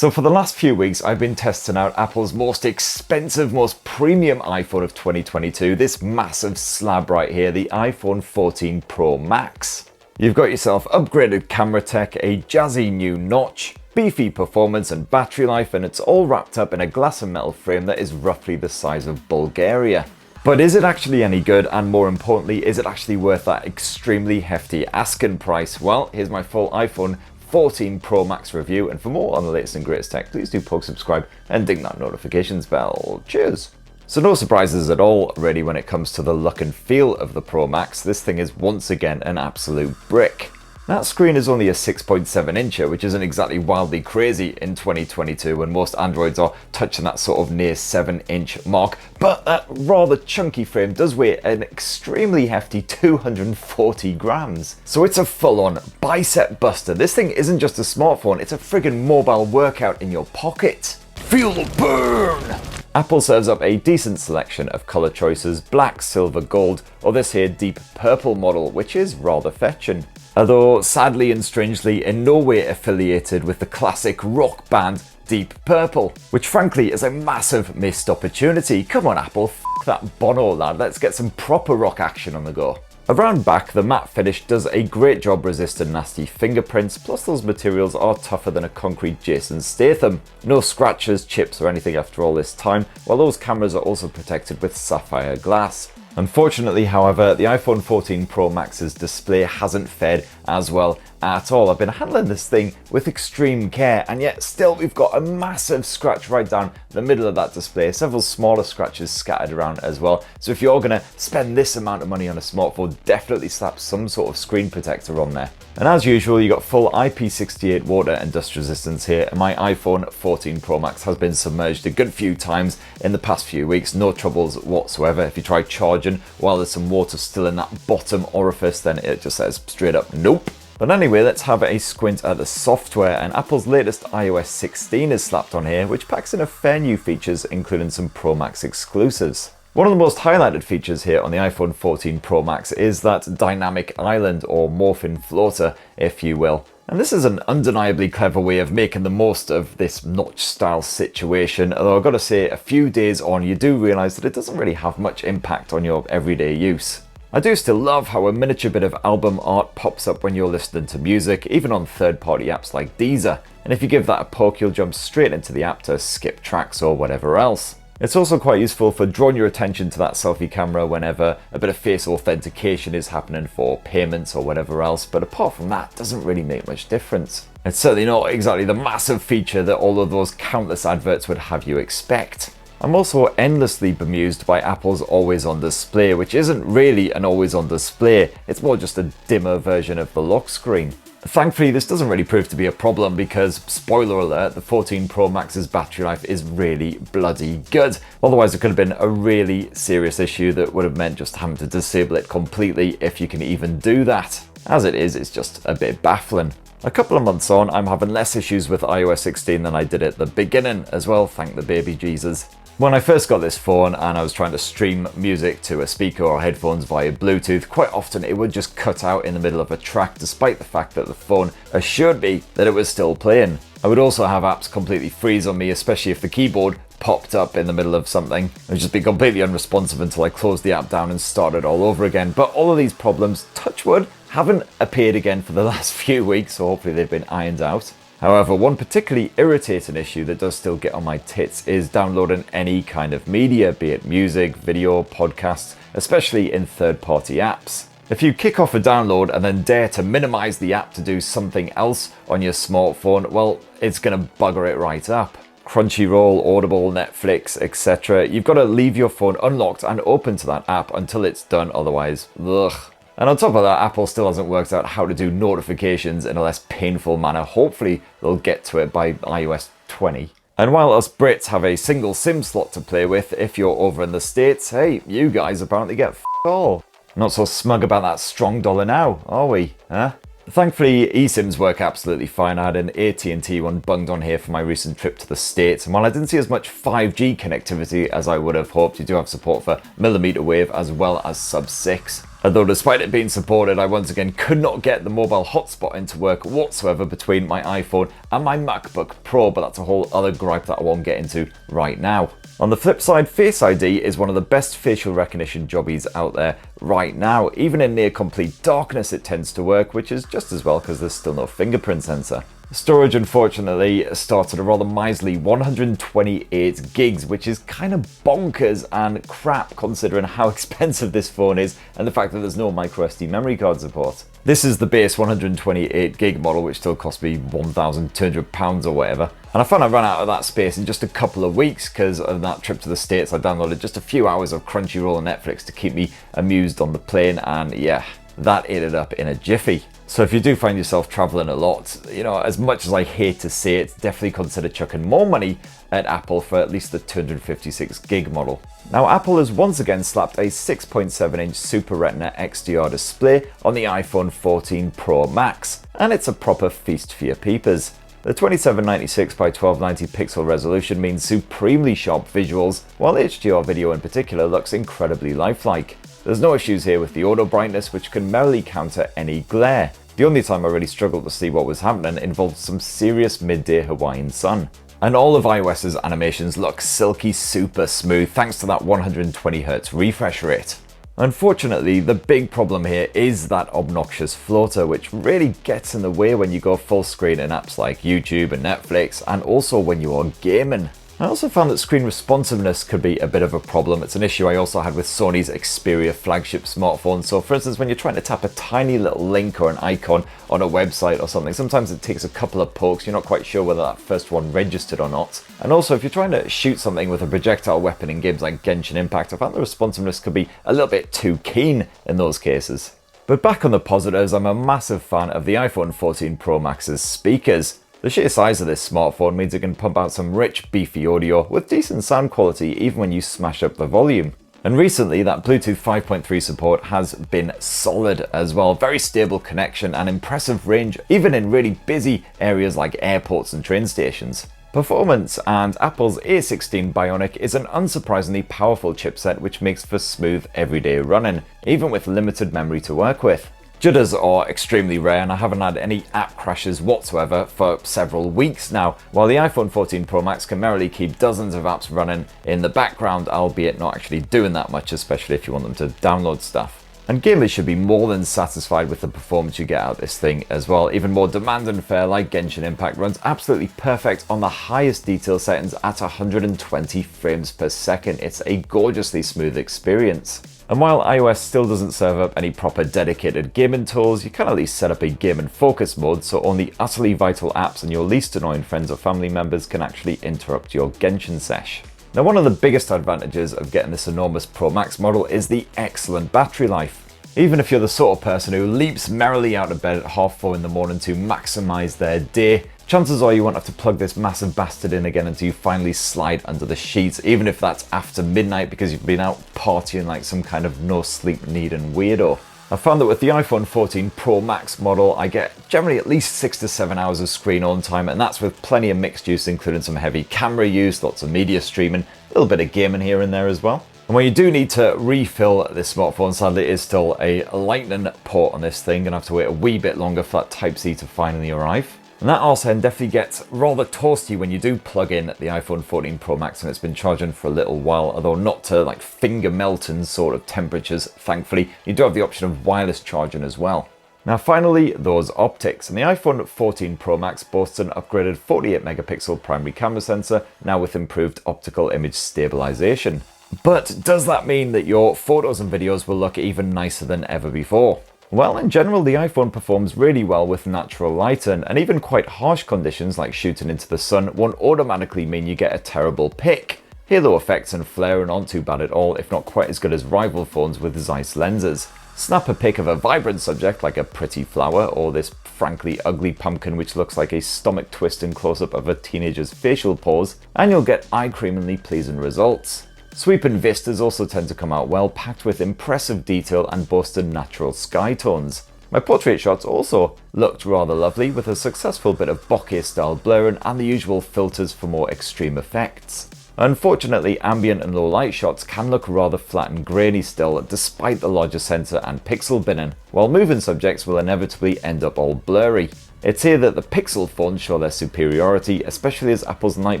So for the last few weeks, I've been testing out Apple's most expensive, most premium iPhone of 2022, this massive slab right here, the iPhone 14 Pro Max. You've got yourself upgraded camera tech, a jazzy new notch, beefy performance and battery life, and it's all wrapped up in a glass and metal frame that is roughly the size of Bulgaria. But is it actually any good, and more importantly, is it actually worth that extremely hefty asking price? Well, here's my full iPhone 14 Pro Max review, and for more on the latest and greatest tech, please do poke subscribe and ding that notifications bell. Cheers! So no surprises at all really when it comes to the look and feel of the Pro Max. This thing is once again an absolute brick. That screen is only a 6.7 incher, which isn't exactly wildly crazy in 2022 when most Androids are touching that sort of near 7-inch mark, but that rather chunky frame does weigh an extremely hefty 240 grams. So it's a full-on bicep buster. This thing isn't just a smartphone, it's a friggin' mobile workout in your pocket. Feel the burn! Apple serves up a decent selection of colour choices, black, silver, gold, or this here deep purple model, which is rather fetching. Although sadly and strangely in no way affiliated with the classic rock band Deep Purple, which frankly is a massive missed opportunity. Come on Apple, f that Bono lad, let's get some proper rock action on the go. Around back, the matte finish does a great job resisting nasty fingerprints, plus those materials are tougher than a concrete Jason Statham. No scratches, chips or anything after all this time, while those cameras are also protected with sapphire glass. Unfortunately, however, the iPhone 14 Pro Max's display hasn't fared as well at all. I've been handling this thing with extreme care, and yet still we've got a massive scratch right down the middle of that display, several smaller scratches scattered around as well. So if you're going to spend this amount of money on a smartphone, definitely slap some sort of screen protector on there. And as usual, you got full IP68 water and dust resistance here, and my iPhone 14 Pro Max has been submerged a good few times in the past few weeks, no troubles whatsoever. If you try charging while there's some water still in that bottom orifice, then it just says straight up nope. But anyway, let's have a squint at the software, and Apple's latest iOS 16 is slapped on here, which packs in a fair new features, including some Pro Max exclusives. One of the most highlighted features here on the iPhone 14 Pro Max is that dynamic island, or morphing floater, if you will. And this is an undeniably clever way of making the most of this notch style situation, although I've got to say, a few days on you do realise that it doesn't really have much impact on your everyday use. I do still love how a miniature bit of album art pops up when you're listening to music, even on third-party apps like Deezer, and if you give that a poke you'll jump straight into the app to skip tracks or whatever else. It's also quite useful for drawing your attention to that selfie camera whenever a bit of face authentication is happening for payments or whatever else, but apart from that, it doesn't really make much difference. It's certainly not exactly the massive feature that all of those countless adverts would have you expect. I'm also endlessly bemused by Apple's always on display, which isn't really an always on display, it's more just a dimmer version of the lock screen. Thankfully, this doesn't really prove to be a problem because, spoiler alert, the 14 Pro Max's battery life is really bloody good. Otherwise, it could have been a really serious issue that would have meant just having to disable it completely if you can even do that. As it is, it's just a bit baffling. A couple of months on, I'm having less issues with iOS 16 than I did at the beginning as well, thank the baby Jesus. When I first got this phone and I was trying to stream music to a speaker or headphones via Bluetooth, quite often it would just cut out in the middle of a track despite the fact that the phone assured me that it was still playing. I would also have apps completely freeze on me, especially if the keyboard popped up in the middle of something. It would just be completely unresponsive until I closed the app down and started all over again. But all of these problems, touch wood, haven't appeared again for the last few weeks, so hopefully they've been ironed out. However, one particularly irritating issue that does still get on my tits is downloading any kind of media, be it music, video, podcasts, especially in third-party apps. If you kick off a download and then dare to minimize the app to do something else on your smartphone, well, it's going to bugger it right up. Crunchyroll, Audible, Netflix, etc. You've got to leave your phone unlocked and open to that app until it's done, otherwise, ugh. And on top of that, Apple still hasn't worked out how to do notifications in a less painful manner. Hopefully, they'll get to it by iOS 20. And while us Brits have a single SIM slot to play with, if you're over in the States, hey, you guys apparently get f*** all. Not so smug about that strong dollar now, are we? Huh? Thankfully, eSIMs work absolutely fine. I had an AT&T one bunged on here for my recent trip to the States, and while I didn't see as much 5G connectivity as I would have hoped, you do have support for millimeter wave as well as sub-6. Although despite it being supported, I once again could not get the mobile hotspot to work whatsoever between my iPhone and my MacBook Pro, but that's a whole other gripe that I won't get into right now. On the flip side, Face ID is one of the best facial recognition jobbies out there right now. Even in near complete darkness it tends to work, which is just as well because there's still no fingerprint sensor. Storage unfortunately starts at a rather miserly 128 gigs, which is kind of bonkers and crap considering how expensive this phone is and the fact that there's no microSD memory card support. This is the base 128 gig model, which still cost me £1,200 or whatever. And I found I ran out of that space in just a couple of weeks because of that trip to the States. I downloaded just a few hours of Crunchyroll and Netflix to keep me amused on the plane, and yeah, that ate it up in a jiffy. So if you do find yourself traveling a lot, as much as I hate to say it, definitely consider chucking more money at Apple for at least the 256 gig model. Now, Apple has once again slapped a 6.7-inch Super Retina XDR display on the iPhone 14 Pro Max, and it's a proper feast for your peepers. The 2796 by 1290 pixel resolution means supremely sharp visuals, while HDR video in particular looks incredibly lifelike. There's no issues here with the auto brightness, which can merrily counter any glare. The only time I really struggled to see what was happening involved some serious midday Hawaiian sun. And all of iOS's animations look silky super smooth thanks to that 120Hz refresh rate. Unfortunately, the big problem here is that obnoxious floater, which really gets in the way when you go full screen in apps like YouTube and Netflix, and also when you are gaming. I also found that screen responsiveness could be a bit of a problem. It's an issue I also had with Sony's Xperia flagship smartphone. So for instance, when you're trying to tap a tiny little link or an icon on a website or something, sometimes it takes a couple of pokes. You're not quite sure whether that first one registered or not. And also, if you're trying to shoot something with a projectile weapon in games like Genshin Impact, I found the responsiveness could be a little bit too keen in those cases. But back on the positives, I'm a massive fan of the iPhone 14 Pro Max's speakers. The sheer size of this smartphone means it can pump out some rich, beefy audio with decent sound quality even when you smash up the volume. And recently, that Bluetooth 5.3 support has been solid as well. Very stable connection and impressive range, even in really busy areas like airports and train stations. Performance and Apple's A16 Bionic is an unsurprisingly powerful chipset which makes for smooth everyday running, even with limited memory to work with. Jitters are extremely rare and I haven't had any app crashes whatsoever for several weeks now, while the iPhone 14 Pro Max can merrily keep dozens of apps running in the background, albeit not actually doing that much, especially if you want them to download stuff. And gamers should be more than satisfied with the performance you get out of this thing as well. Even more demanding fare like Genshin Impact runs absolutely perfect on the highest detail settings at 120 frames per second. It's a gorgeously smooth experience. And while iOS still doesn't serve up any proper dedicated gaming tools, you can at least set up a game and focus mode so only utterly vital apps and your least annoying friends or family members can actually interrupt your Genshin sesh. Now, one of the biggest advantages of getting this enormous Pro Max model is the excellent battery life. Even if you're the sort of person who leaps merrily out of bed at 4:30 in the morning to maximize their day, chances are you won't have to plug this massive bastard in again until you finally slide under the sheets, even if that's after midnight because you've been out partying like some kind of no sleep needing weirdo. I found that with the iPhone 14 Pro Max model, I get generally at least 6 to 7 hours of screen on time, and that's with plenty of mixed use, including some heavy camera use, lots of media streaming, a little bit of gaming here and there as well. And when you do need to refill this smartphone, sadly it is still a lightning port on this thing, and I have to wait a wee bit longer for that Type-C to finally arrive. And that arse end definitely gets rather toasty when you do plug in the iPhone 14 Pro Max and it's been charging for a little while, although not to like finger melting sort of temperatures, thankfully. You do have the option of wireless charging as well. Now finally, those optics. And the iPhone 14 Pro Max boasts an upgraded 48 megapixel primary camera sensor, now with improved optical image stabilization. But does that mean that your photos and videos will look even nicer than ever before? Well, in general, the iPhone performs really well with natural light, and even quite harsh conditions like shooting into the sun won't automatically mean you get a terrible pic. Halo effects and flaring aren't too bad at all, if not quite as good as rival phones with Zeiss lenses. Snap a pic of a vibrant subject like a pretty flower, or this frankly ugly pumpkin which looks like a stomach twist in close-up of a teenager's facial pose, and you'll get eye-creamingly pleasing results. Sweeping vistas also tend to come out well, packed with impressive detail and boasted natural sky tones. My portrait shots also looked rather lovely, with a successful bit of bokeh style blurring and the usual filters for more extreme effects. Unfortunately, ambient and low light shots can look rather flat and grainy still, despite the larger sensor and pixel binning, while moving subjects will inevitably end up all blurry. It's here that the Pixel phones show their superiority, especially as Apple's night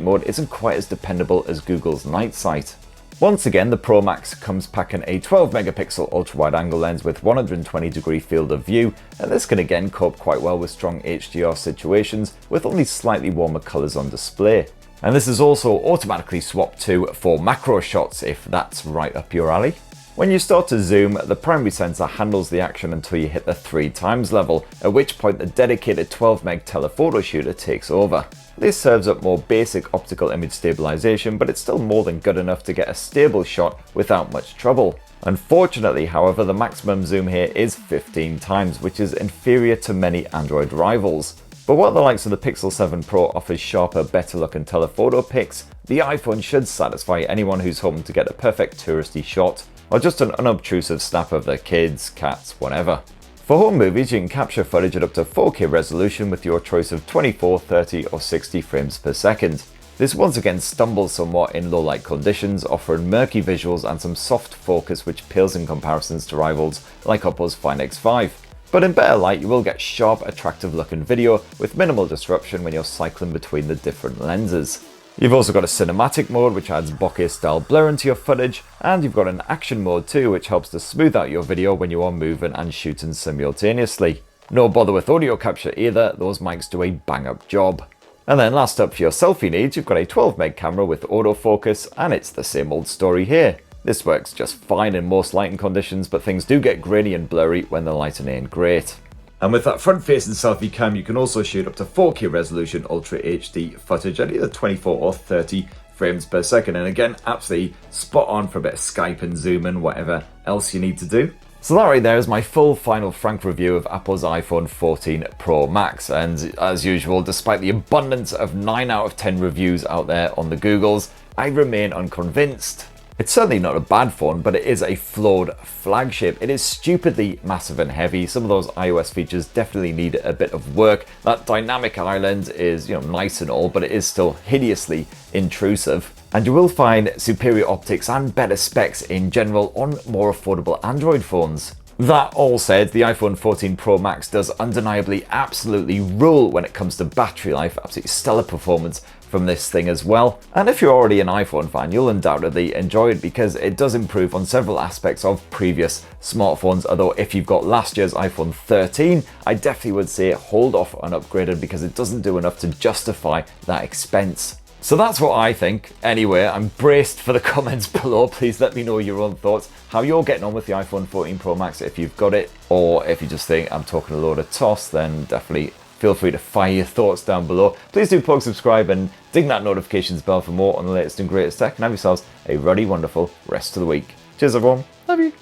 mode isn't quite as dependable as Google's night sight. Once again, the Pro Max comes packing a 12 megapixel ultra-wide-angle lens with 120-degree field of view, and this can again cope quite well with strong HDR situations with only slightly warmer colours on display. And this is also automatically swapped to for macro shots if that's right up your alley. When you start to zoom, the primary sensor handles the action until you hit the 3x level, at which point the dedicated 12 meg telephoto shooter takes over. This serves up more basic optical image stabilization, but it's still more than good enough to get a stable shot without much trouble. Unfortunately, however, the maximum zoom here is 15x, which is inferior to many Android rivals. But while the likes of the Pixel 7 Pro offers sharper, better looking telephoto pics, the iPhone should satisfy anyone who's hoping to get a perfect touristy shot, or just an unobtrusive snap of their kids, cats, whatever. For home movies, you can capture footage at up to 4K resolution with your choice of 24, 30 or 60 frames per second. This once again stumbles somewhat in low light conditions, offering murky visuals and some soft focus which pales in comparisons to rivals like Oppo's Find X5. But in better light, you will get sharp, attractive looking video with minimal disruption when you're cycling between the different lenses. You've also got a cinematic mode which adds bokeh style blur into your footage, and you've got an action mode too which helps to smooth out your video when you are moving and shooting simultaneously. No bother with audio capture either, those mics do a bang up job. And then last up for your selfie needs, you've got a 12 meg camera with autofocus, and it's the same old story here. This works just fine in most lighting conditions, but things do get grainy and blurry when the lighting ain't great. And with that front-facing selfie cam, you can also shoot up to 4K resolution Ultra HD footage at either 24 or 30 frames per second. And again, absolutely spot on for a bit of Skype and Zoom and whatever else you need to do. So that right there is my full final frank review of Apple's iPhone 14 Pro Max. And as usual, despite the abundance of 9 out of 10 reviews out there on the Googles, I remain unconvinced. It's certainly not a bad phone, but it is a flawed flagship. It is stupidly massive and heavy. Some of those iOS features definitely need a bit of work. That dynamic island is, nice and all, but it is still hideously intrusive. And you will find superior optics and better specs in general on more affordable Android phones. That all said, the iPhone 14 Pro Max does undeniably absolutely rule when it comes to battery life. Absolutely stellar performance from this thing as well. And if you're already an iPhone fan, you'll undoubtedly enjoy it because it does improve on several aspects of previous smartphones. Although if you've got last year's iPhone 13, I definitely would say hold off on upgrading because it doesn't do enough to justify that expense. So that's what I think. Anyway, I'm braced for the comments below. Please let me know your own thoughts, how you're getting on with the iPhone 14 Pro Max if you've got it, or if you just think I'm talking a load of toss, then definitely feel free to fire your thoughts down below. Please do plug subscribe and ding that notifications bell for more on the latest and greatest tech, and have yourselves a ruddy, wonderful rest of the week. Cheers everyone. Love you.